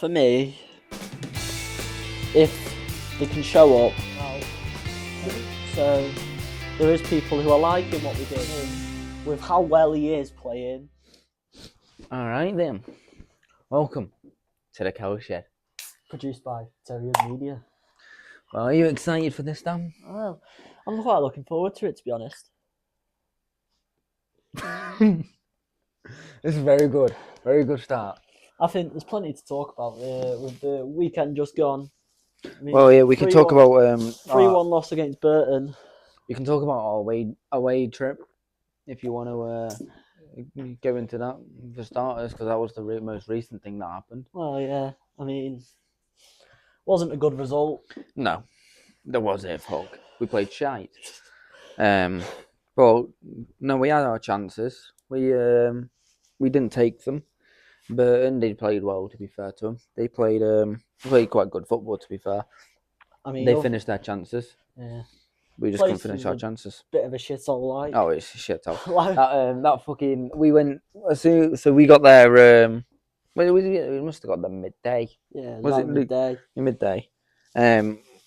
for me, if they can show up, so there is people who are liking what we did with how well he is playing. All right then, welcome to the Cowshed. Produced by Terriers Media. Well, are you excited for this, Dan? Well, I'm quite looking forward to it, to be honest. This is very good start. I think there's plenty to talk about with the weekend just gone. I mean, Well, yeah, we can talk about 3-1 loss against Burton. You can talk about our away trip if you want to go into that for starters, because that was the most recent thing that happened. Well, yeah, I mean, wasn't a good result. No, there was it, folk. We played shite. But no, we had our chances. We didn't take them. Burton, they played well, to be fair to them. They played quite good football, to be fair. I mean, they finished their chances. Yeah. We just couldn't finish our chances. Bit of a shithole, like. Oh, it's a shithole. that fucking. We went. So we got there. We must have got there midday. Yeah, was it midday? Midday.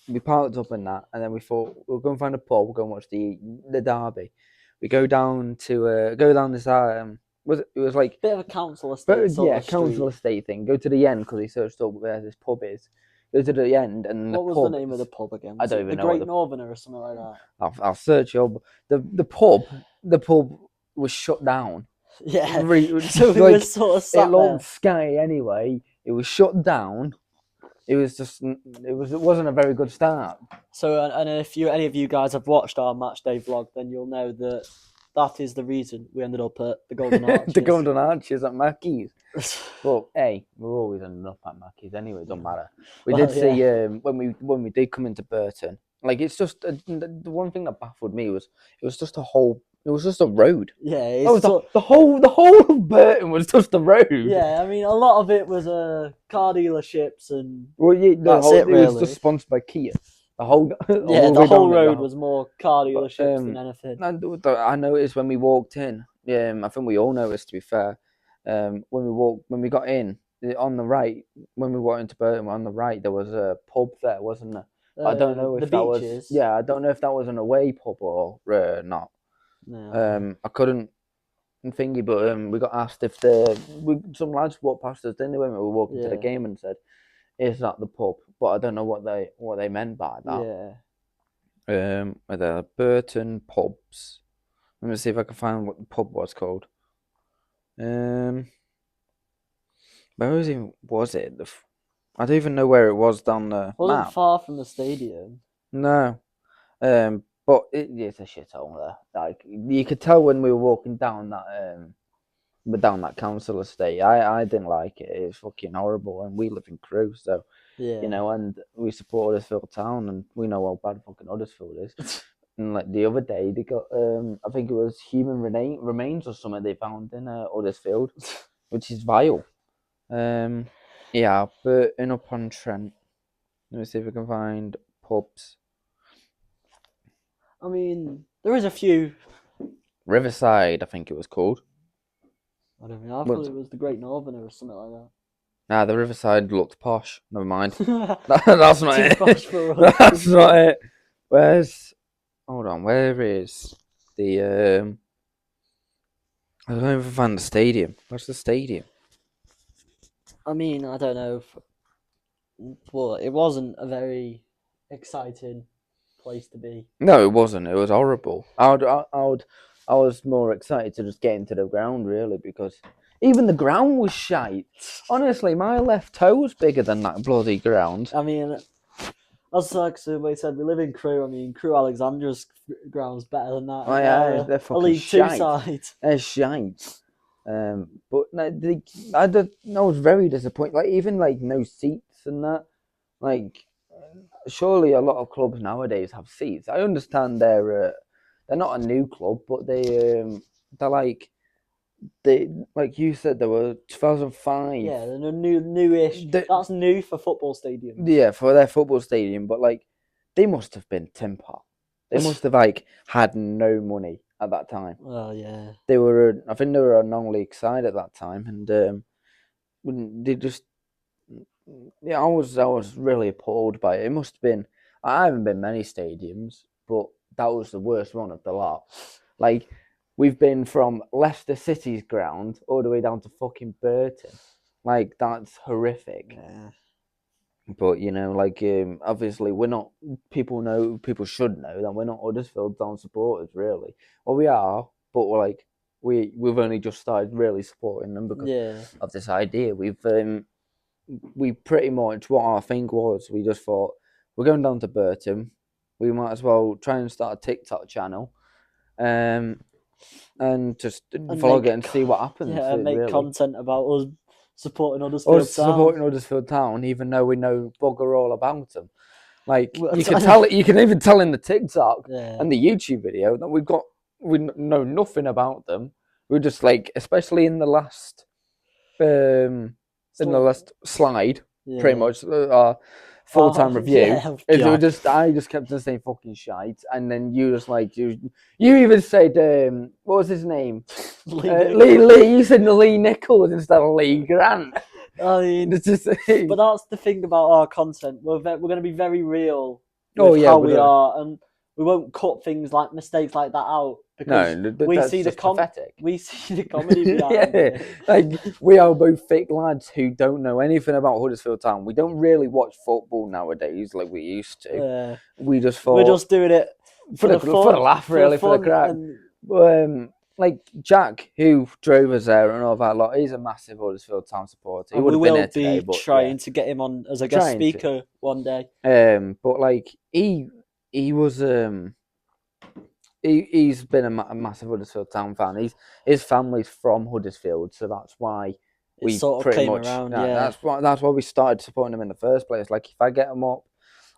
We parked up in that, and then we thought we'll go and find a pub. We'll go and watch the derby. We go down this. It was like bit of a council estate. Council estate thing. Go to the end because he searched up where this pub is. Go to the end and what was the name of the pub again? I don't even know. The Great Northerner or something like that. I'll search it up. The pub was shut down. Yeah, so it was sort of sat it looked scary anyway. It was shut down. It wasn't a very good start. So, and if any of you guys have watched our match day vlog, then you'll know that is the reason we ended up at the Golden Arches. The Golden Arches at Mackey's. Well, hey, we're always ending up at Mackey's anyway. It doesn't matter. We did see when we did come into Burton. Like, it's just the one thing that baffled me was it was just a road. Yeah, the whole of Burton was just a road. Yeah, I mean, a lot of it was car dealerships and it was just sponsored by Kia. The whole road was more car dealerships than anything. I noticed when we walked in. I think we all noticed, to be fair. When we got in on the right, when we walked into Burton, on the right there was a pub there, wasn't there? I don't know if that was. Yeah, I don't know if that was an away pub or not. No. I couldn't thingy, but we got asked if some lads walked past us, didn't they, when we were walking to the game, and said, "Is that the pub?" But I don't know what they meant by that. Yeah. The Burton pubs. Let me see if I can find what the pub was called. Where was it? I don't even know where it was down the wasn't map. Far from the stadium. No. But it's a shithole there. Like, you could tell when we were walking down that council estate. I didn't like it. It was fucking horrible, and we live in Crewe, so and we support Huddersfield Town, and we know how bad fucking Huddersfield is. And like the other day, they got I think it was human remains or something they found in Huddersfield, which is vile. Burton upon Trent. Let me see if I can find pubs. I mean, there is a few. Riverside, I think it was called. I don't know. I thought it was the Great Northerner or something like that. Nah, the Riverside looked posh. Never mind. That's not it. Posh for us. That's not it. Hold on, where is the I don't even find the stadium. Where's the stadium? I mean, I don't know. Well, it wasn't a very exciting place to be. No, it wasn't. It was horrible. I was more excited to just get into the ground, really, because even the ground was shite. Honestly, my left toe was bigger than that bloody ground. I mean, as somebody said, we live in Crewe. I mean, Crewe Alexandra's ground's better than that. Oh yeah, they're fucking League shite. 2 side. They're shite. But I was very disappointed. Like, even like no seats and that. Like, surely a lot of clubs nowadays have seats. I understand they're not a new club, but they're like you said, they were 2005. Yeah, they're newish. That's new for football stadiums. Yeah, for their football stadium, but like they must have been tin pot. They must have had no money at that time. Well, yeah. I think they were a non-league side at that time, and they just Yeah, I was really appalled by it. It must have been. I haven't been many stadiums, but that was the worst one of the lot. Like, we've been from Leicester City's ground all the way down to fucking Burton. Like, that's horrific. Yeah. But obviously we're not. People should know that we're not Huddersfield Town supporters, really. Well, we are, but we've only just started really supporting them because of this idea. We pretty much, what our thing was, we just thought, we're going down to Burton, we might as well try and start a TikTok channel, and just vlog it and see what happens. Yeah, and make really. content about us supporting Huddersfield Town. Supporting Huddersfield Town, even though we know bugger all about them. Like, you can tell it. You can even tell in the TikTok and the YouTube video that we know nothing about them. We're just like, especially in the last slide, pretty much our full-time review. I just kept on saying fucking shite, and then you just like you even said what was his name? Lee. You said Lee Nichols instead of Lee Grant. I mean, but that's the thing about our content. We're going to be very real with how we are, and we won't cut things like mistakes like that out because we see the comedy behind it. Like, we are both fake lads who don't know anything about Huddersfield Town. We don't really watch football nowadays like we used to. We just thought we're just doing it for the laugh, really, for the crack. Like Jack, who drove us there and all that lot, he's a massive Huddersfield Town supporter. He would have been here today, but trying to get him on as a guest speaker one day. But like he was he's been a massive Huddersfield Town fan. His family's from Huddersfield, so that's why we sort of pretty came much around. That's why we started supporting him in the first place. Like, if I get him up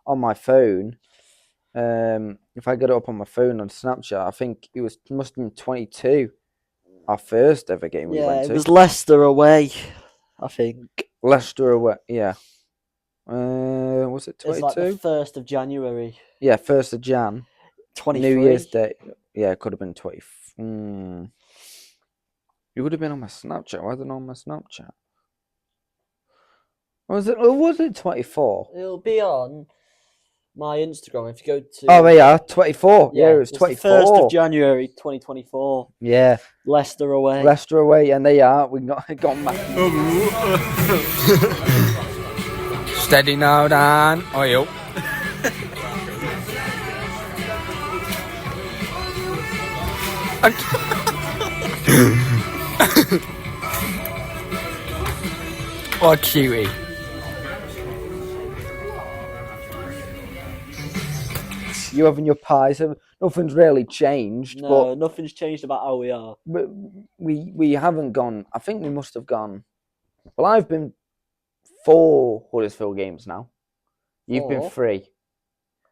on my phone. If I get it up on my phone on Snapchat, I think it must have been 22. Our first ever game we went to. Yeah, it was Leicester away, I think. Leicester away, yeah. Was it 22? It's like the 1st of January. Yeah, 1st of Jan. 23. New Year's Day. Yeah, it could have been 20. You would have been on my Snapchat. Why isn't it on my Snapchat? Was it 24? It'll be on my Instagram if you go to... Oh, yeah, 24. Yeah, it was 24. 1st of January 2024. Yeah. Leicester away. And they are. We got back. Steady now, Dan. Oil. Oh, cutie. You having your pie, so nothing's really changed. No, nothing's changed about how we are. But we haven't gone. I think we must have gone. Well, I've been 4 Huddersfield games now. You've been 3.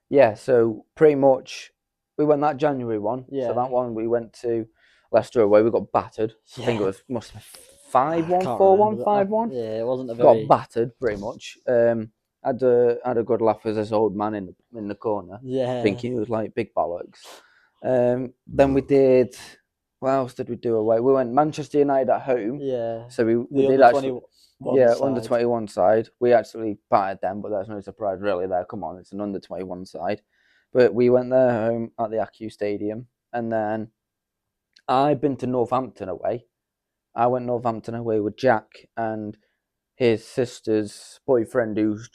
Yeah, so pretty much we went that January one. Yeah. So that one we went to Leicester away. We got battered. Yeah. I think it must have been 5-1, 4-1, 5-1. Yeah, it wasn't a very... Got battered pretty much. Had a good laugh with this old man in the corner. Yeah. Thinking he was like big bollocks. Then we did. What else did we do away? We went Manchester United at home. Yeah. So we did actually. Under 21 side. We actually battered them, but there's no surprise really there. Come on, it's an under 21 side. But we went there home at the Acu Stadium, and then I've been to Northampton away. I went Northampton away with Jack and his sister's boyfriend, who's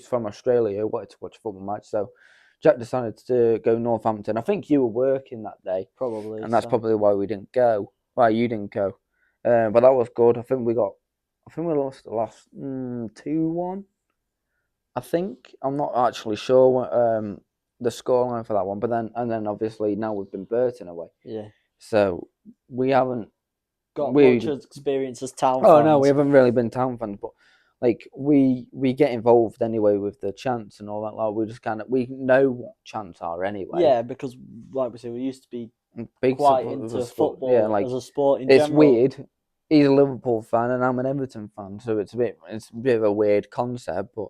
from Australia, wanted to watch a football match. So Jack decided to go Northampton. I think you were working that day, probably, and that's probably why we didn't go. Why you didn't go? But that was good. I think we lost 2-1. I think I'm not actually sure the scoreline for that one. But then obviously now we've been Burton away. Yeah. So we haven't got much experience as Town fans. Oh no, we haven't really been Town fans, but like we get involved anyway with the chants and all that. Like, we just we know what chants are anyway. Yeah, because like we said, we used to be quite into football as a sport in general. It's weird. He's a Liverpool fan and I'm an Everton fan, so it's a bit of a weird concept, but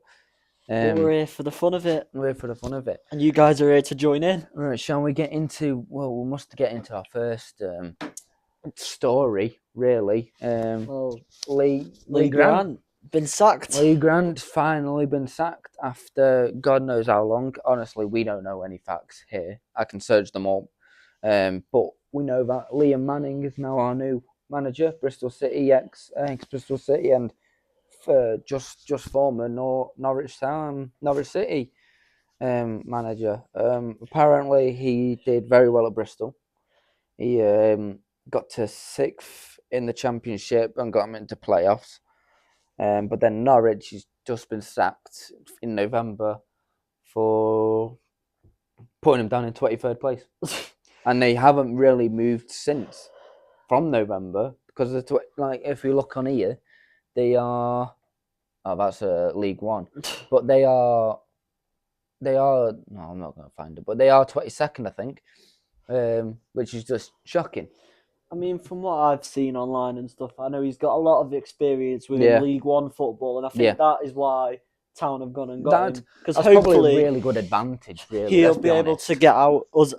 we're here for the fun of it. We're here for the fun of it. And you guys are here to join in. Right, shall we get into... Well, we must get into our first story, really. Lee Grant. been sacked. Lee Grant's finally been sacked after God knows how long. Honestly, we don't know any facts here. I can search them all. But we know that Liam Manning is now our new manager, Bristol City, ex-Bristol City, and just former Norwich City manager. Apparently, he did very well at Bristol. He got to 6th in the Championship and got him into playoffs. But then Norwich has just been sacked in November for putting him down in 23rd place. And they haven't really moved since from November because if you look on here, they are. Oh, that's League One, but they are. No, I'm not going to find it, but they are 22nd, I think, which is just shocking. I mean, from what I've seen online and stuff, I know he's got a lot of experience within League One football, and I think that is why Town have gone and got him. Because hopefully, probably a really good advantage. Really, he'll be able to get us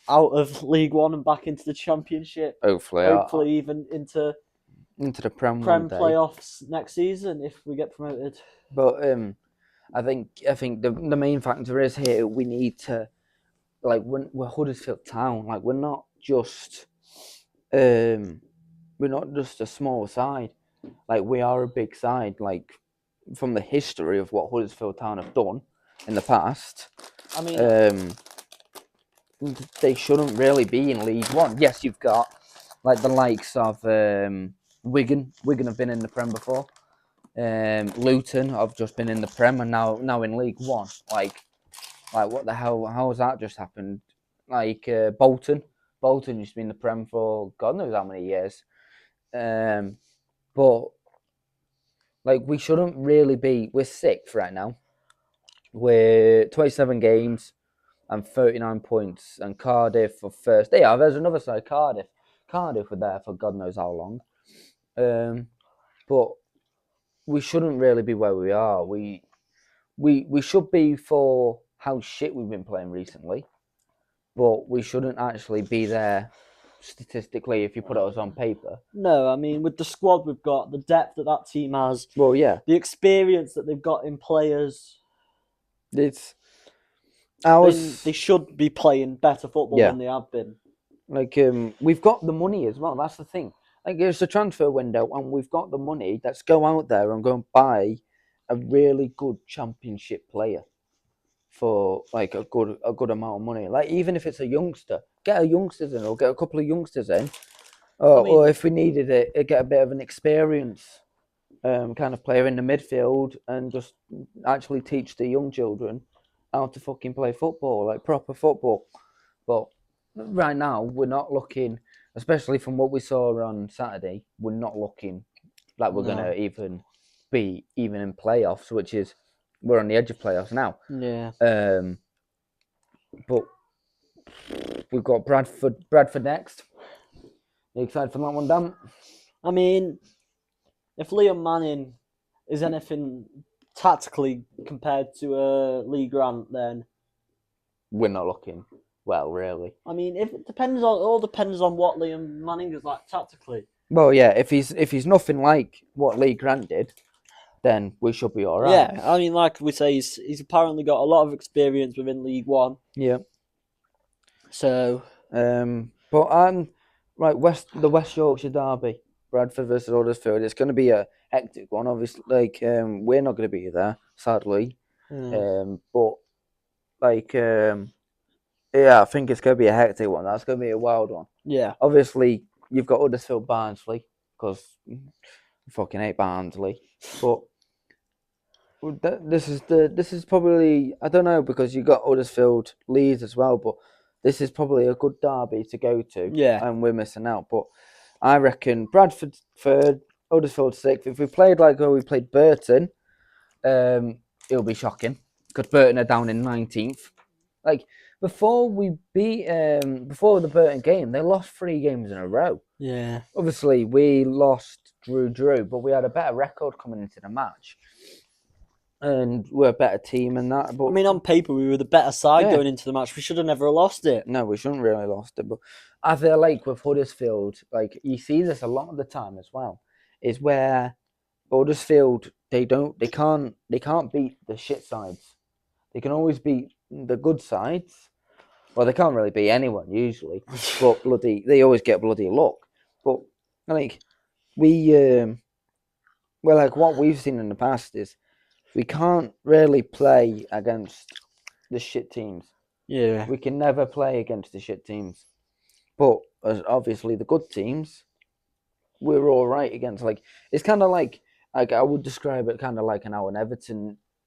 out of League One and back into the Championship. Hopefully, even into the Prem playoffs next season if we get promoted. But I think the main factor is here we need to when we're Huddersfield Town, we're not just a small side. We are a big side. From the history of what Huddersfield Town have done in the past, I mean, they shouldn't really be in League One. Yes, you've got the likes of Wigan. Wigan have been in the Prem before. Luton have just been in the Prem and now in League One. What the hell? How has that just happened? Bolton used to be in the Prem for God knows how many years. But we shouldn't really be. We're 6th right now. We're 27 games and 39 points, and Cardiff for first. There's another side, Cardiff. Cardiff were there for God knows how long. But we shouldn't really be where we are. We should be for how shit we've been playing recently, but we shouldn't actually be there statistically if you put us on paper. No, I mean, with the squad we've got, the depth that team has, well, yeah, the experience that they've got in players, they should be playing better football than they have been. We've got the money as well. That's the thing. It's a transfer window, and we've got the money. Let's go out there and go and buy a really good Championship player for a good amount of money. Even if it's a youngster, get a youngsters in, or get a couple of youngsters in, or if we needed it, get a bit of an experience kind of player in the midfield, and just actually teach the young children how to fucking play football, proper football. But right now, we're not looking. Especially from what we saw on Saturday, we're not looking like we're going to even be in playoffs, which is we're on the edge of playoffs now. Yeah. But we've got Bradford next. Are you excited for that one, Dan? I mean, if Liam Manning is anything tactically compared to Lee Grant, then we're not looking. Well, really. I mean, it depends on what Liam Manning is like tactically. Well, yeah, if he's nothing like what Lee Grant did, then we should be all right. Yeah, I mean, like we say, he's apparently got a lot of experience within League One. Yeah. So, the West Yorkshire derby, Bradford versus Huddersfield. It's going to be a hectic one. Obviously, we're not going to be there, sadly. But yeah, I think it's going to be a hectic one. That's going to be a wild one. Yeah. Obviously, you've got Huddersfield Barnsley, because I fucking hate Barnsley. But this is probably, I don't know, because you've got Huddersfield Leeds as well, but this is probably a good derby to go to. Yeah. And we're missing out. But I reckon Bradford 3rd, Huddersfield 6th. If we played like how we played Burton, it'll be shocking, because Burton are down in 19th. Before the Burton game, they lost 3 games in a row. Yeah. Obviously, we lost drew, but we had a better record coming into the match. And we're a better team and that. But I mean, on paper, we were the better side going into the match. We should have never lost it. No, we shouldn't really lost it. But I feel like with Huddersfield, you see this a lot of the time as well, is where Huddersfield they can't beat the shit sides. They can always beat the good sides. Well, they can't really beat anyone usually, but they always get bloody luck. But like what we've seen in the past is we can't really play against the shit teams. Yeah, we can never play against the shit teams. But as obviously the good teams, we're all right against. Like it's kind of like I would describe it kind of like how an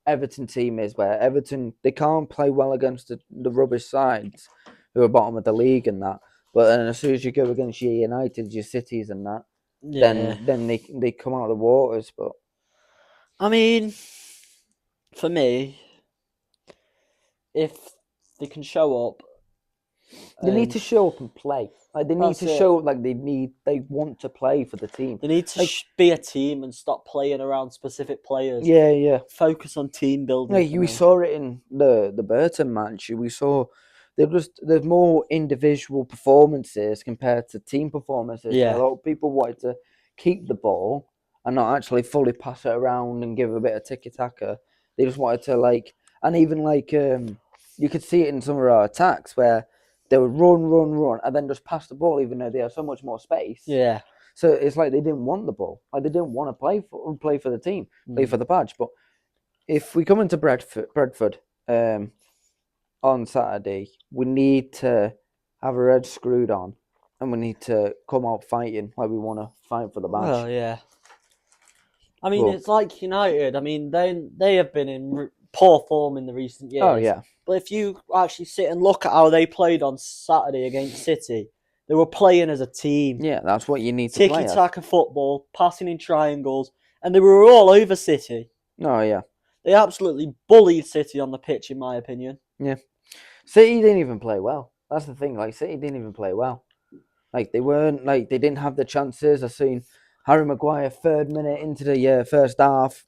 Everton team is, where Everton they can't play well against the rubbish sides who are bottom of the league and that. But then as soon as you go against your United, your Cities and that, then they come out of the waters. But I mean, for me, if they can show up, they need to show up and play. Like they need to show like they want to play for the team. They need to be a team and stop playing around specific players. Yeah. Focus on team building. Like, we saw it in the Burton match. We saw there's more individual performances compared to team performances. Yeah. A lot of people wanted to keep the ball and not actually fully pass it around and give a bit of tiki-taka. They just wanted to and even you could see it in some of our attacks where they would run, and then just pass the ball, even though they have so much more space. Yeah. So it's like they didn't want the ball. Like they didn't want to play for the team, play for the badge. But if we come into Bradford on Saturday, we need to have our heads screwed on, and we need to come out fighting like we want to fight for the badge. Well, yeah. I mean, it's like United. I mean, they have been in poor form in the recent years. Oh, yeah. But if you actually sit and look at how they played on Saturday against City, they were playing as a team. Yeah, that's what you need to play. Tiki-taka football, passing in triangles, and they were all over City. Oh, yeah. They absolutely bullied City on the pitch, in my opinion. Yeah. City didn't even play well. That's the thing. Like, City didn't even play well. Like, they didn't have the chances. I've seen Harry Maguire 3rd minute into the first half,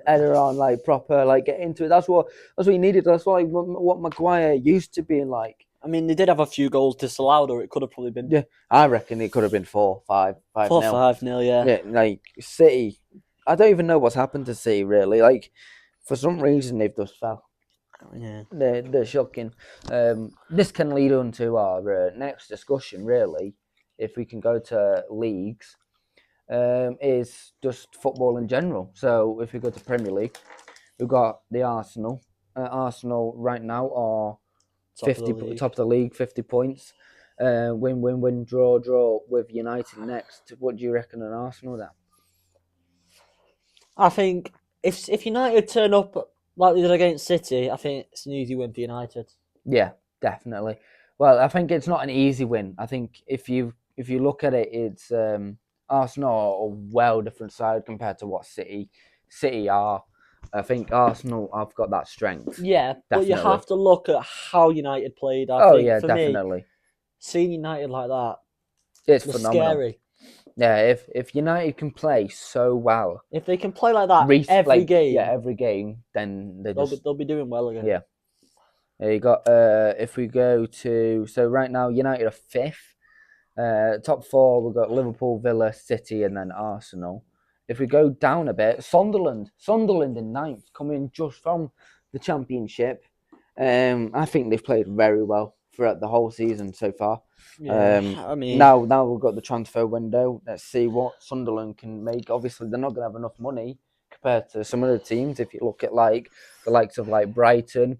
header on, proper, get into it. That's what you needed. That's what Maguire used to be like. I mean, they did have a few goals disallowed, or it could have probably been. Yeah, I reckon it could have been 4-5, 5-0. 4-5-0, yeah. Yeah, City. I don't even know what's happened to City really. For some reason they've just fell. Yeah, they're shocking. This can lead on to our next discussion. Really, if we can go to leagues. Is just football in general. So if we go to Premier League, we've got the Arsenal. Arsenal right now are top of the league, 50 points. Win, draw with United next. What do you reckon on Arsenal then? I think if United turn up like they did against City, I think it's an easy win for United. Yeah, definitely. Well, I think it's not an easy win. I think if you look at it, it's Arsenal are a well different side compared to what City are. I think Arsenal have got that strength. Yeah, definitely. But you have to look at how United played. I think, for definitely. Me, seeing United like that, it's phenomenal. Scary. Yeah, if United can play so well, if they can play like that every game, then they'll be doing well again. Yeah. There you got. If we go to right now, United are 5th. Top 4, we've got Liverpool, Villa, City, and then Arsenal. If we go down a bit, Sunderland in 9th, coming just from the Championship. I think they've played very well throughout the whole season so far. Yeah, I mean, now we've got the transfer window. Let's see what Sunderland can make. Obviously, they're not going to have enough money compared to some other teams. If you look at the likes of Brighton,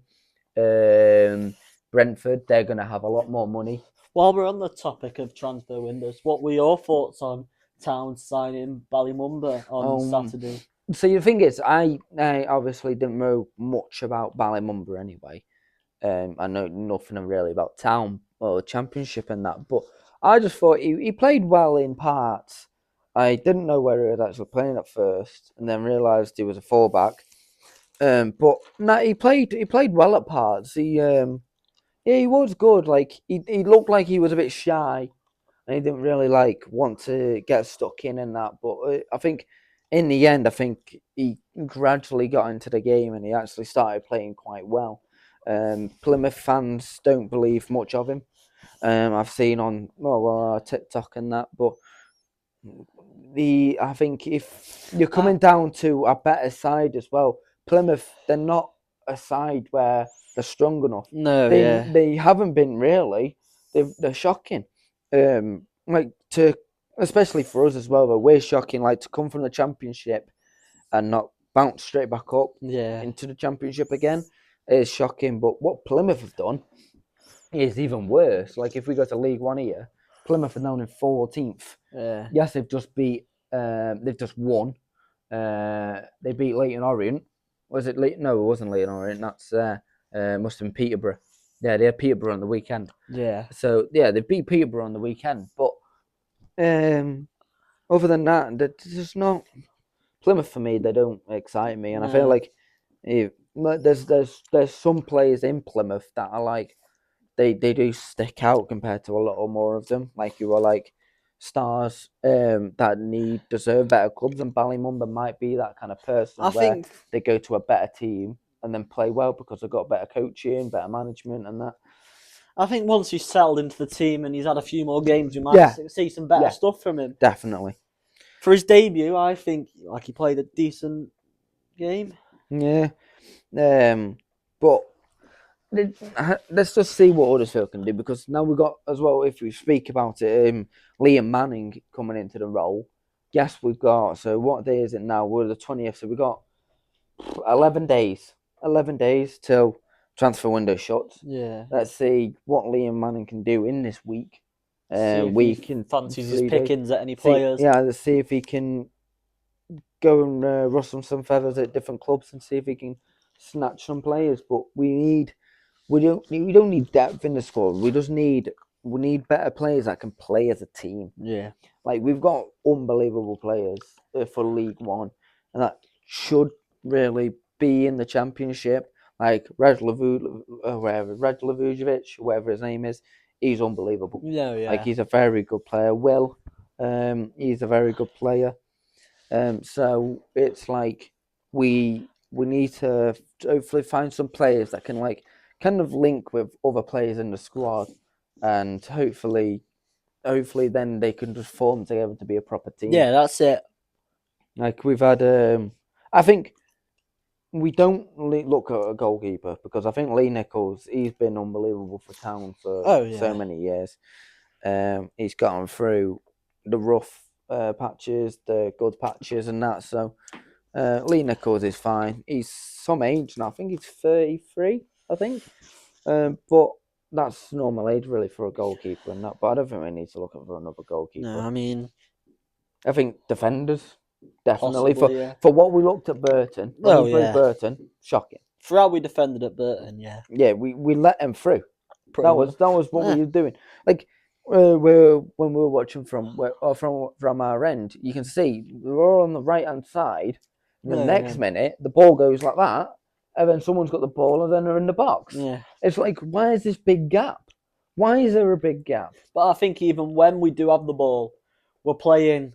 Brentford, they're going to have a lot more money. While we're on the topic of transfer windows, what were your thoughts on Town signing Ballymumba on Saturday? So the thing is, I obviously didn't know much about Ballymumba anyway. I know nothing really about Town or Championship and that, but I just thought he played well in parts. I didn't know where he was actually playing at first, and then realised he was a fullback. But no, he played well at parts. He was good. He looked like he was a bit shy, and he didn't really want to get stuck in and that. But I think in the end, he gradually got into the game, and he actually started playing quite well. Plymouth fans don't believe much of him. I've seen on TikTok and that, but I think if you're coming down to a better side as well, Plymouth, they're not a side where they're strong enough. No, they haven't been really. They're shocking. Especially for us as well. Though we're shocking. Like to come from the Championship and not bounce straight back up into the Championship again is shocking. But what Plymouth have done is even worse. Like if we go to League One here, Plymouth are now in 14th. Yeah. Yes, they've just won. They beat Leyton Orient. Was it Leyton? No, it wasn't Leyton Orient. That's must have been Peterborough. Yeah, they had Peterborough on the weekend. Yeah. So yeah, they beat Peterborough on the weekend. But other than that, they're just not Plymouth for me. They don't excite me, and I feel like there's some players in Plymouth that are like they do stick out compared to a lot more of them. Like you were like stars that deserve better clubs, and Ballymumba might be that kind of person where they go to a better team and then play well because they've got better coaching, better management, and that. I think once he's settled into the team and he's had a few more games, we might see some better stuff from him. Definitely. For his debut, I think he played a decent game. Yeah. But let's just see what Huddersfield can do, because now we've got, as well, if we speak about it, Liam Manning coming into the role. Yes, we've got, so what day is it now? We're the 20th, so we've got 11 days. 11 days till transfer window shuts. Yeah. Let's see what Liam Manning can do in this week. We can fancy his pickings at any players. Let's see if he can go and rustle some feathers at different clubs and see if he can snatch some players. But we don't need depth in the squad. We need better players that can play as a team. Yeah. Like we've got unbelievable players for League One, and that should really be in the Championship. Like Reg Levujevic, whatever his name is, he's unbelievable. Yeah. Like he's a very good player. He's a very good player. So it's like we need to hopefully find some players that can like kind of link with other players in the squad, and hopefully then they can just form together to be a proper team. Yeah, that's it. Like we've had, I think we don't look at a goalkeeper, because I think Lee Nichols, he's been unbelievable for Town for so many years. He's gotten through the rough patches, the good patches, and that. So Lee Nichols is fine. He's some age now. I think he's 33. I think, but that's normal age really for a goalkeeper and that. But I don't think we need to look for another goalkeeper. No, I mean, I think defenders. Definitely for what we looked at Burton. Burton, shocking. For how we defended at Burton, yeah, we let them through. That was what we were doing. Like when we were watching from our end, you can see we were all on the right hand side. And the next minute, the ball goes like that, and then someone's got the ball, and then they're in the box. Yeah, it's like, why is this big gap? Why is there a big gap? But I think even when we do have the ball, we're playing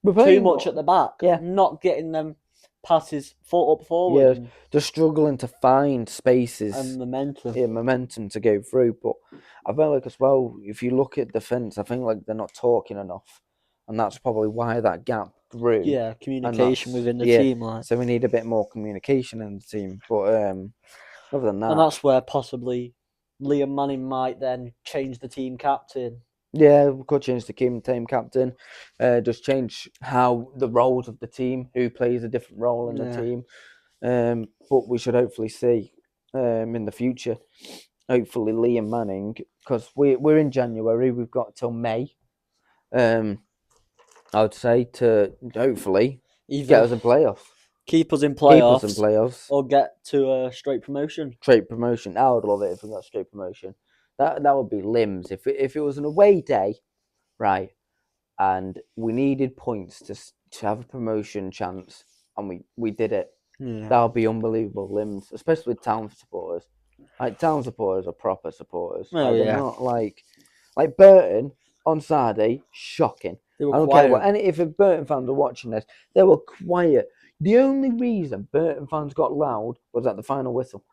too much at the back. Yeah. Not getting them passes up forward. Yeah, they're struggling to find spaces. And momentum. Yeah, momentum to go through. But I feel like as well, if you look at defence, I think like they're not talking enough. And that's probably why that gap grew. Yeah, communication within the team. Like. So we need a bit more communication in the team. But other than that... And that's where possibly Liam Manning might then change the team captain. Yeah, we could change the team captain. Just change how the roles of the team, who plays a different role in the team. But we should hopefully see in the future, hopefully Liam Manning, because we're in January, we've got till May, I would say, to hopefully get us in playoffs. Keep us in playoffs. Or get to a straight promotion. Straight promotion. I would love it if we got straight promotion. That would be limbs. If it was an away day, right, and we needed points to have a promotion chance, and we did it, that would be unbelievable limbs, especially with Town supporters. Like Town supporters are proper supporters. They're not like Burton on Saturday. Shocking. They were I don't quiet. care what. And if Burton fans are watching this, they were quiet. The only reason Burton fans got loud was at the final whistle.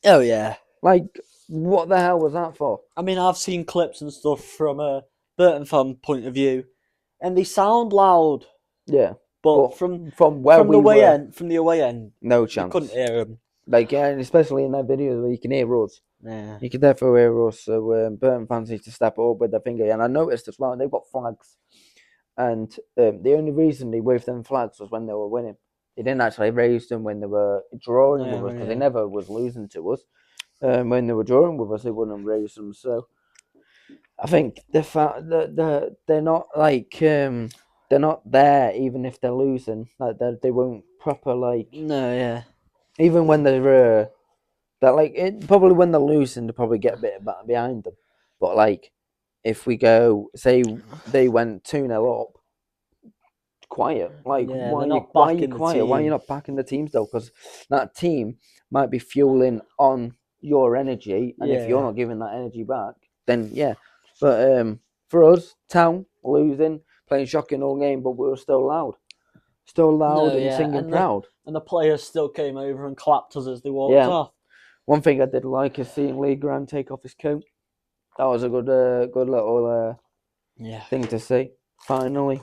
Oh yeah. Like, what the hell was that for? I mean, I've seen clips and stuff from a Burton fan point of view, and they sound loud Yeah. But from the away end, no chance. You couldn't hear them. Like, yeah, especially in that video where you can hear us. Yeah. You can definitely hear us. So Burton fans need to step up with their finger. And I noticed as well, they've got flags. And the only reason they waved them flags was when they were winning. They didn't actually raise them when they were drawing with us, because they never was losing to us. When they were drawing with us, they wouldn't raise them. So I think the fact that they're not like they're not there, even if they're losing. Like they won't proper like. No, yeah. Even when they're that like it probably when they're losing, they probably get a bit behind them. But like if we go, say they went 2-0 up. Quiet, like why are you quiet? Why are you not backing the team still? Because that team might be fueling on your energy, and if you're not giving that energy back, then yeah. But for us, Town losing, playing shocking all game, but we were still loud and singing proud. And the players still came over and clapped us as they walked off. One thing I did like is seeing Lee Grant take off his coat. That was a good little thing to see. Finally.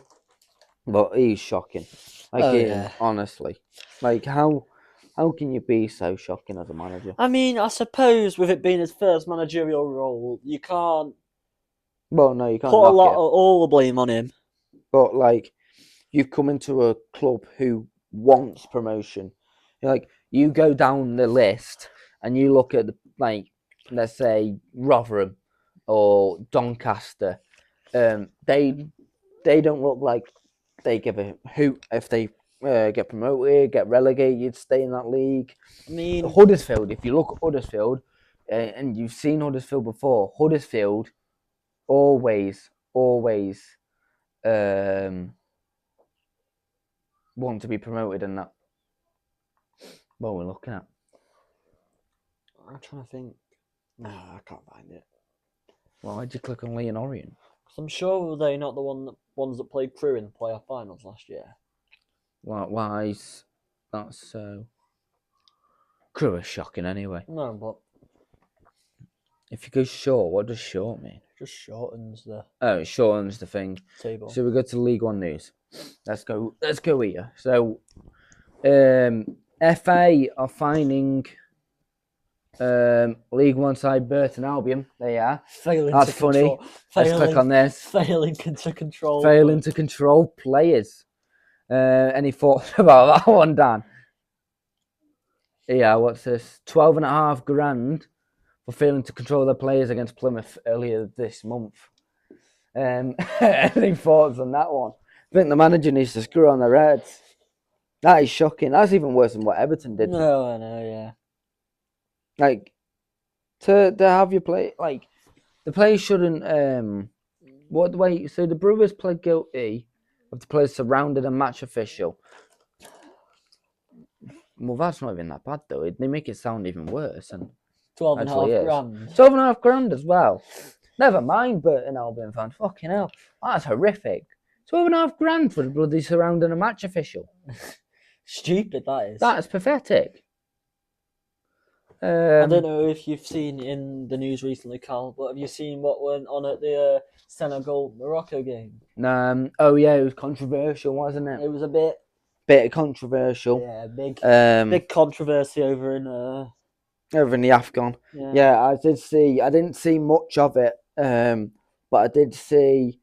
But he's shocking. Like, honestly. Like, how can you be so shocking as a manager? I mean, I suppose with it being his first managerial role, you can't... Well, no, you can't put all the blame on him. But, like, you've come into a club who wants promotion. Like, you go down the list and you look at, let's say, Rotherham or Doncaster. They don't look like they give a hoot if they get promoted, get relegated, stay in that league. I mean, Huddersfield, if you look at Huddersfield, and you've seen Huddersfield before, Huddersfield always want to be promoted and that. What we're looking at. I'm trying to think. No, I can't find it. Well, why'd you click on Leon Orient? Because I'm sure they're not the ones that played Crewe in the playoff finals last year. Why is that so? Crewe is shocking anyway. No, but if you go short, what does short mean? It just shortens the. Oh, it shortens the thing. Table. So we go to League One news. Let's go here. So, FA are fining League One side Burton Albion. There you are. That's funny. Let's click on this. Failing to control players. Any thoughts about that one, Dan? Yeah, what's this? 12.5 grand for failing to control their players against Plymouth earlier this month. Any thoughts on that one? I think the manager needs to screw on their heads. That is shocking. That's even worse than what Everton did. No, I know, yeah. Like, to have your play, like, the players shouldn't, so the Brewers pled guilty of the players surrounded a match official. Well, that's not even that bad, though. They make it sound even worse. And 12.5 grand. 12.5 grand as well. Never mind, Burton Albion fans. Fucking hell. That's horrific. 12.5 grand for the bloody surrounding a match official. Stupid, that is. That is pathetic. I don't know if you've seen in the news recently, Carl, but have you seen what went on at the Senegal-Morocco game? Oh, yeah, it was controversial, wasn't it? It was a bit controversial. Yeah, big controversy over in the AFCON. Yeah, I did see. I didn't see much of it, but I did see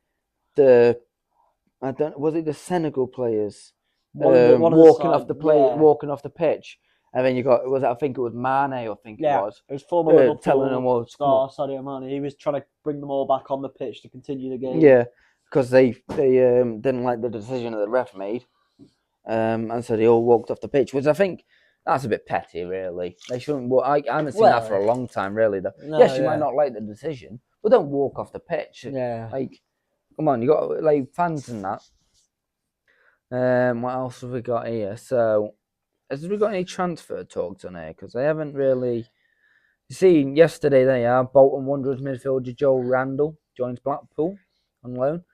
was it the Senegal players walking off the pitch, and then you got I think it was Mane. It was former Liverpool telling them star Sadio Mane. He was trying to bring them all back on the pitch to continue the game. Yeah, because they didn't like the decision that the ref made. And so they all walked off the pitch, which I think that's a bit petty, really. They shouldn't. I haven't seen that for a long time, really. Though. No, yes, you might not like the decision, but don't walk off the pitch. Yeah. Like, come on, you got like fans and that. What else have we got here? So, have we got any transfer talks on here? Because they haven't really. You see, yesterday they are Bolton Wanderers midfielder Joel Randall joins Blackpool on loan.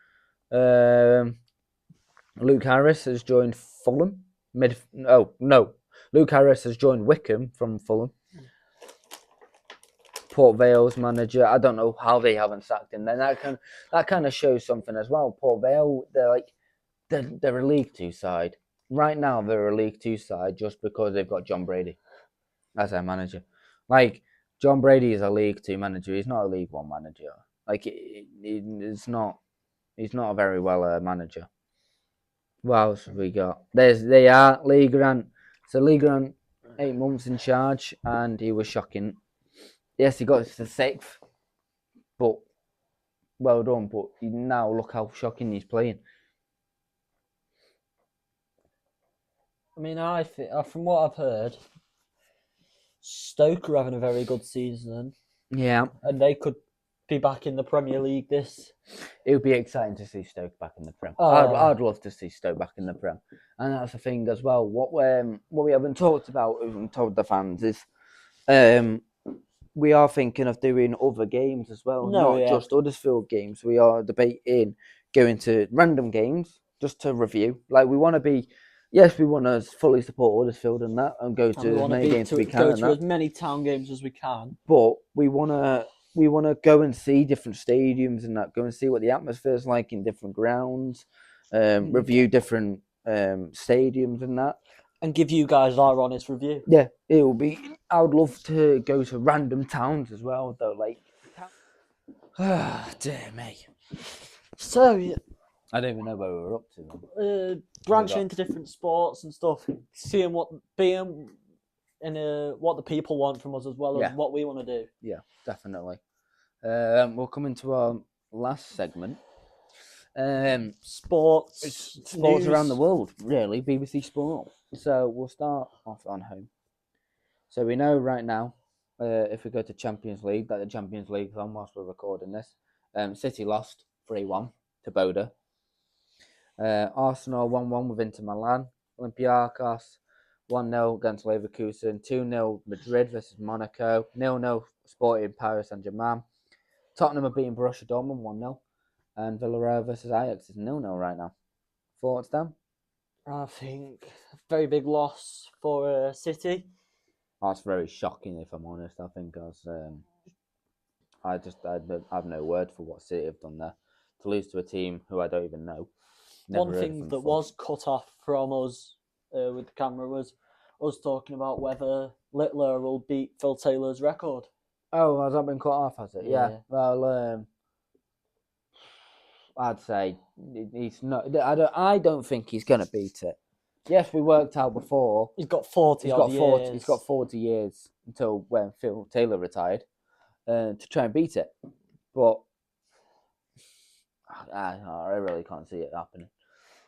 Luke Harris has joined Fulham. Luke Harris has joined Wickham from Fulham. Port Vale's manager. I don't know how they haven't sacked him. Then that kind of shows something as well. Port Vale, they're a League Two side. Right now, they're a League Two side just because they've got John Brady as their manager. Like, John Brady is a League Two manager. He's not a League One manager. Like, it's not. He's not a very well manager. What else have we got? They are Lee Grant. So Lee Grant, 8 months in charge, and he was shocking. Yes, he got to 6th, but well done. But now look how shocking he's playing. I mean, I think, from what I've heard, Stoke are having a very good season. Yeah, and they could be back in the Premier League. It would be exciting to see Stoke back in the Prem. I'd love to see Stoke back in the Prem, and that's the thing as well. What we haven't talked about, we haven't told the fans is, we are thinking of doing other games as well, not just Huddersfield games. We are debating going to random games just to review. Like, we want to be. Yes, we want to fully support Huddersfield and that, and go to as many games as we can. Go to as many town games as we can. But we want to go and see different stadiums and that. Go and see what the atmosphere is like in different grounds. Review different stadiums and that. And give you guys our honest review. Yeah, it will be. I would love to go to random towns as well, though. Like, dear me. So. I don't even know where we're up to. Branching into different sports and stuff, seeing what the people want from us as well as what we want to do. Yeah, definitely. We'll come into our last segment. Sports news. Around the world, really. BBC Sport. So we'll start off on home. So we know right now, if we go to Champions League, that the Champions League's on whilst we're recording this. City lost 3-1 to Bodo. Arsenal 1-1 with Inter Milan. Olympiacos 1-0 against Leverkusen. 2-0 Madrid versus Monaco. 0-0 Sporting Paris Saint-Germain. Tottenham are beating Borussia Dortmund 1-0. And Villarreal versus Ajax is 0-0 right now. Thoughts, Dan? I think a very big loss for City. That's very shocking, if I'm honest. I think I have no word for what City have done there. To lose to a team who I don't even know. One thing that was cut off from us with the camera was us talking about whether Littler will beat Phil Taylor's record. Oh, has that been cut off, has it? Yeah. Well, I'd say he's not. I don't think he's going to beat it. Yes, we worked out before. He's got 40 years. He's got 40 years until when Phil Taylor retired to try and beat it. But I really can't see it happening.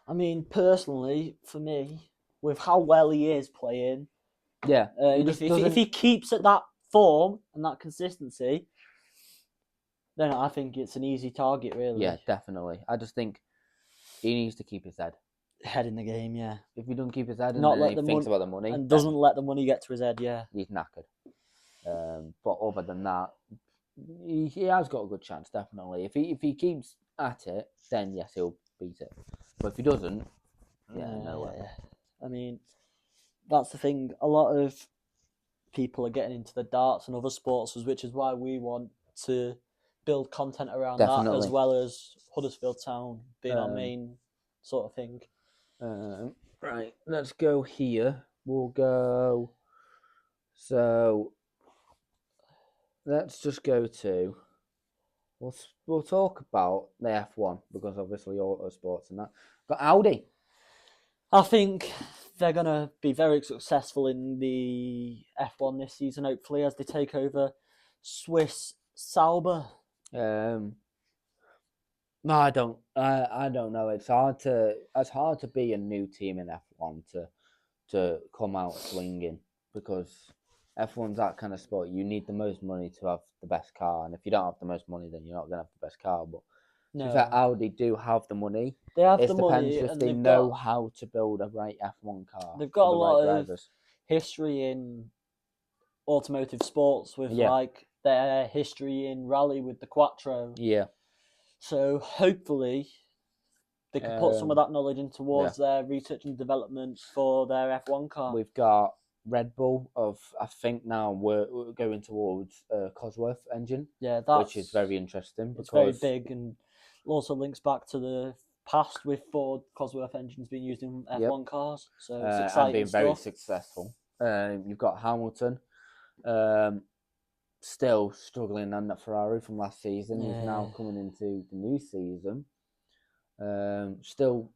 I mean, personally, for me, with how well he is playing, if he keeps at that form and that consistency, then I think it's an easy target, really. Yeah, definitely. I just think he needs to keep his head in the game. Yeah. If he doesn't keep his head in, and he thinks about the money and doesn't let the money get to his head, yeah, he's knackered. But other than that, he has got a good chance, definitely. If he keeps at it, then yes, he'll beat it. But if he doesn't, no way. I mean, that's the thing. A lot of people are getting into the darts and other sports, which is why we want to build content around that, as well as Huddersfield Town being our main sort of thing. Right, let's go here. We'll go. So let's just go to. We'll talk about the F1 because obviously autosports and that. Got Audi. I think they're going to be very successful in the F1 this season, hopefully, as they take over Swiss Sauber. No, I don't know. It's hard to be a new team in F1 to come out swinging because F1's that kind of sport. You need the most money to have the best car, and if you don't have the most money, then you're not going to have the best car. But to be fair, Audi do have the money. They have the money. It depends if they know how to build a right F1 car. They've got a lot of history in automotive sports with like their history in rally with the Quattro. Yeah. So hopefully they can put some of that knowledge in towards their research and development for their F1 car. We've got Red Bull I think now we're going towards Cosworth engine. Yeah, which is very interesting. It's very big and also links back to the past with Ford Cosworth engines being used in F1 cars. So it's exciting and being stuff. very successful. You've got Hamilton, still struggling under Ferrari from last season. He's now coming into the new season. Still,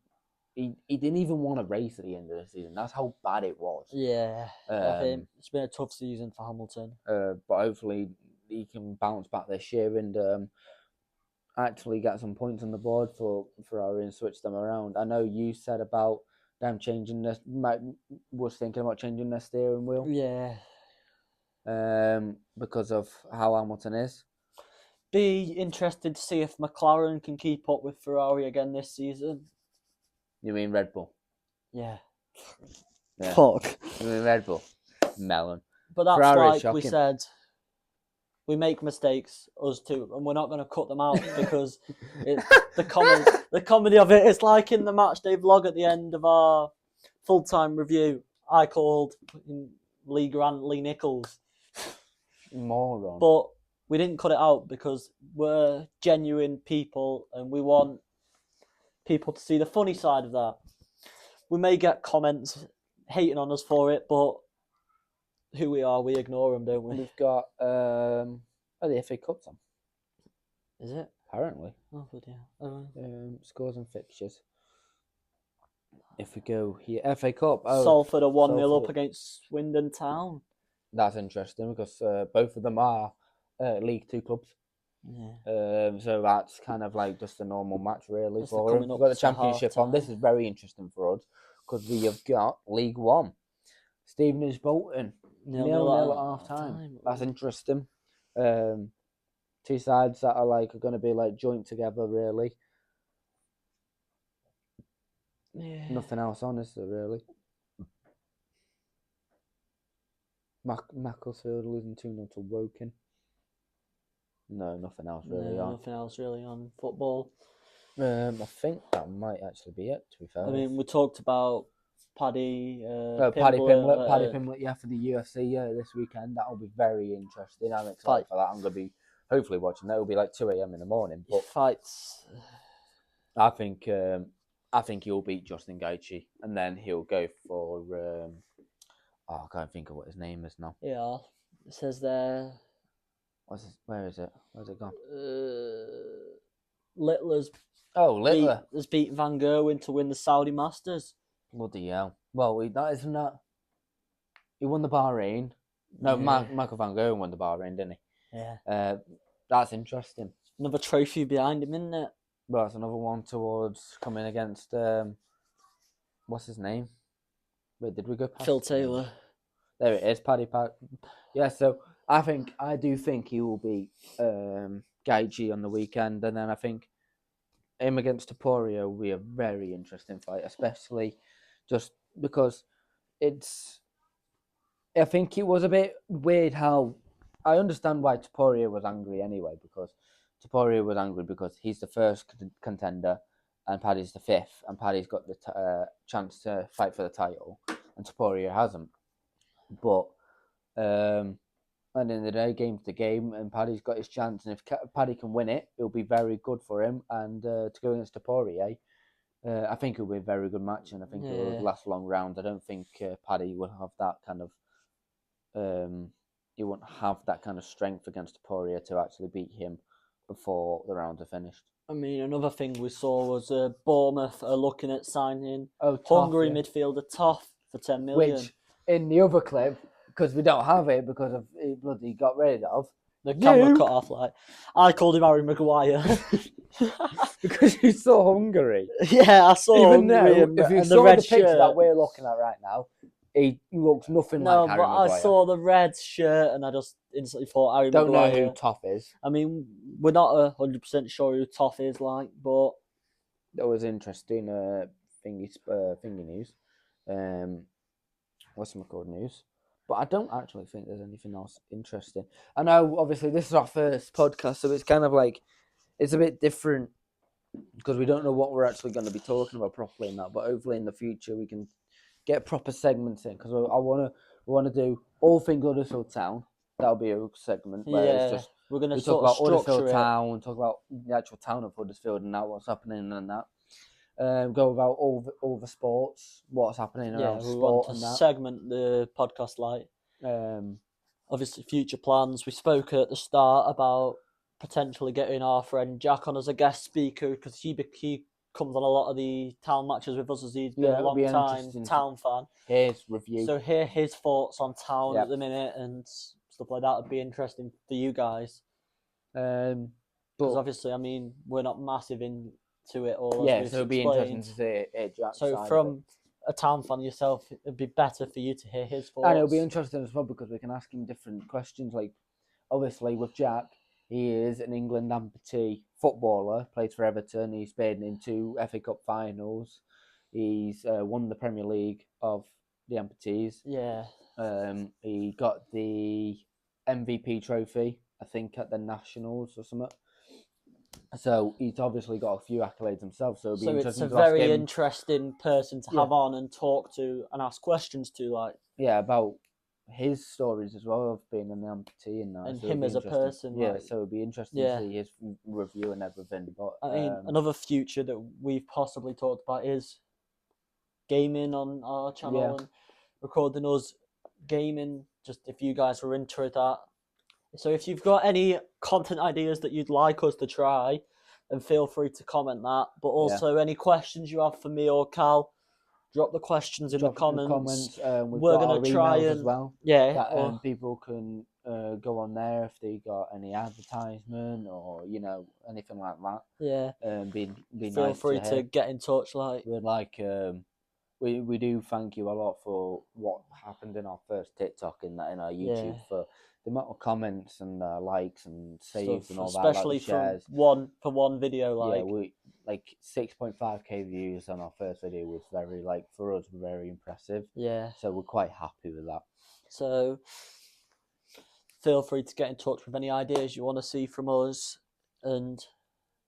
he didn't even want to race at the end of the season. That's how bad it was. Yeah, I think it's been a tough season for Hamilton. But hopefully he can bounce back this year and actually get some points on the board for Ferrari and switch them around. I know you said about them changing this. Was thinking about changing their steering wheel. Yeah. Because of how Hamilton is. Be interested to see if McLaren can keep up with Ferrari again this season. You mean Red Bull? Yeah. Fuck. You mean Red Bull? Melon. But that's Ferrari's like we said. We make mistakes, us too, and we're not going to cut them out because it's the comedy of it. It's like in the match day vlog at the end of our full-time review. I called Lee Grant Lee Nichols. Moron. But we didn't cut it out because we're genuine people and we want people to see the funny side of that. We may get comments hating on us for it, but who we are, we ignore them, don't we? We've got the FA Cup's on. Is it? Apparently. Oh, good, yeah. Scores and fixtures. If we go here, FA Cup. Salford are 1-0 up against Swindon Town. That's interesting because both of them are League Two clubs. Yeah. So that's kind of like just a normal match, really. For them. We've got the Championship on. This is very interesting for us because we have got League One. Stevenage Bolton 0-0 at half time. That's interesting. Two sides that are going to be joint together, really. Yeah. Nothing else on, is there, really? Macclesfield losing 2-0 to Woking. No, nothing else really on. Nothing else really on football. I think that might actually be it, to be fair. I mean, we talked about Paddy Pimblett, for the UFC this weekend. That'll be very interesting. I'm excited for that. I'm going to be hopefully watching that. It'll be 2 a.m. in the morning. But fights. I think he'll beat Justin Gaethje, and then he'll go for. I can't think of what his name is now. Yeah, it says there. Where is it? Where's it gone? Littler's. Littler has beat Van Gerwen to win the Saudi Masters. Bloody hell! Well, isn't that. He won the Bahrain. No, yeah. Michael Van Gerwen won the Bahrain, didn't he? Yeah. That's interesting. Another trophy behind him, isn't it? Well, that's another one towards coming against. What's his name? Wait, did we go past Phil Taylor? There it is, Paddy. Yeah, so I do think he will beat Gaethje on the weekend, and then I think him against Topuria will be a very interesting fight, especially just because I think it was a bit weird how. I understand why Topuria was angry anyway, because Topuria was angry because he's the first contender and Paddy's the fifth, and Paddy's got the chance to fight for the title, and Topuria hasn't. But and in the day, game's the game, and Paddy's got his chance, and if Paddy can win it, it'll be very good for him. And to go against Topuria, I think it'll be a very good match, and I think it'll last long rounds. I don't think Paddy will have that kind of he won't have that kind of strength against Topuria to actually beat him before the rounds are finished. I mean, another thing we saw was Bournemouth are looking at signing Hungary midfielder Toff for 10 million. Which, in the other clip, because we don't have it because of he bloody got rid of. The camera cut off. I called him Harry Maguire. Because you saw Hungary. Yeah, I saw Even Hungary. Now, if you saw the picture that we're looking at right now, he looks nothing like Harry Maguire. I saw the red shirt and I just instantly thought Harry Maguire. Don't know who Toff is. I mean, we're not 100% sure who Toff is but... That was interesting thingy news. What's my called news? But I don't actually think there's anything else interesting. I know, obviously, this is our first podcast, so it's kind of it's a bit different because we don't know what we're actually going to be talking about properly in that. But hopefully in the future we can get proper segments in, because I want to do all things Huddersfield Town. That'll be a segment where it's just we're going to talk about Huddersfield Town, talk about the actual town of Huddersfield and what's happening and that. go about all the sports, what's happening around sport and that. Segment the podcast like. Obviously, future plans. We spoke at the start about potentially getting our friend Jack on as a guest speaker because he comes on a lot of the town matches with us as he's been a long time town fan. His review. So hear his thoughts on town at the minute and stuff like that would be interesting for you guys. Because obviously, I mean, we're not massive into it all. So it'd be interesting to see Jack's side. So from a town fan yourself, it'd be better for you to hear his thoughts. And it'll be interesting as well because we can ask him different questions. Like, obviously, with Jack, he is an England amputee footballer, plays for Everton. He's been in 2 FA Cup finals. He's won the Premier League of the amputees. Yeah. He got the MVP trophy, I think, at the Nationals or something. So he's obviously got a few accolades himself. So it's a very interesting person to have on and talk to and ask questions to, like. Yeah, about his stories as well of being an amputee and that. And him as a person. Yeah, so it'd be interesting to see his review and everything. But I mean, another future that we've possibly talked about is gaming on our channel and recording us gaming. Just if you guys were into that. So if you've got any content ideas that you'd like us to try, then feel free to comment that. But also any questions you have for me or Cal, drop the questions in the comments. We're going to try and as well. That, people can go on there if they got any advertisement or anything like that. Yeah. Be feel nice free to get in touch. Like we're like we do thank you a lot for what happened in our first TikTok in our YouTube for the amount of comments and likes and saves and all that, especially for one video. Like we 6.5k views on our first video was very for us very impressive. Yeah. So we're quite happy with that. So feel free to get in touch with any ideas you want to see from us, and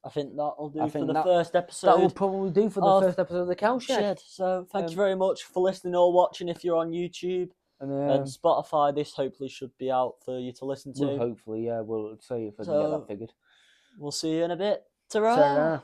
I think that'll do for the first episode. That will probably do for the first episode of the Cowshed. So thank you very much for listening or watching if you're on YouTube. And Spotify, this hopefully should be out for you to listen to. Well, hopefully, we'll see if I can get that figured. We'll see you in a bit. Ta-ra!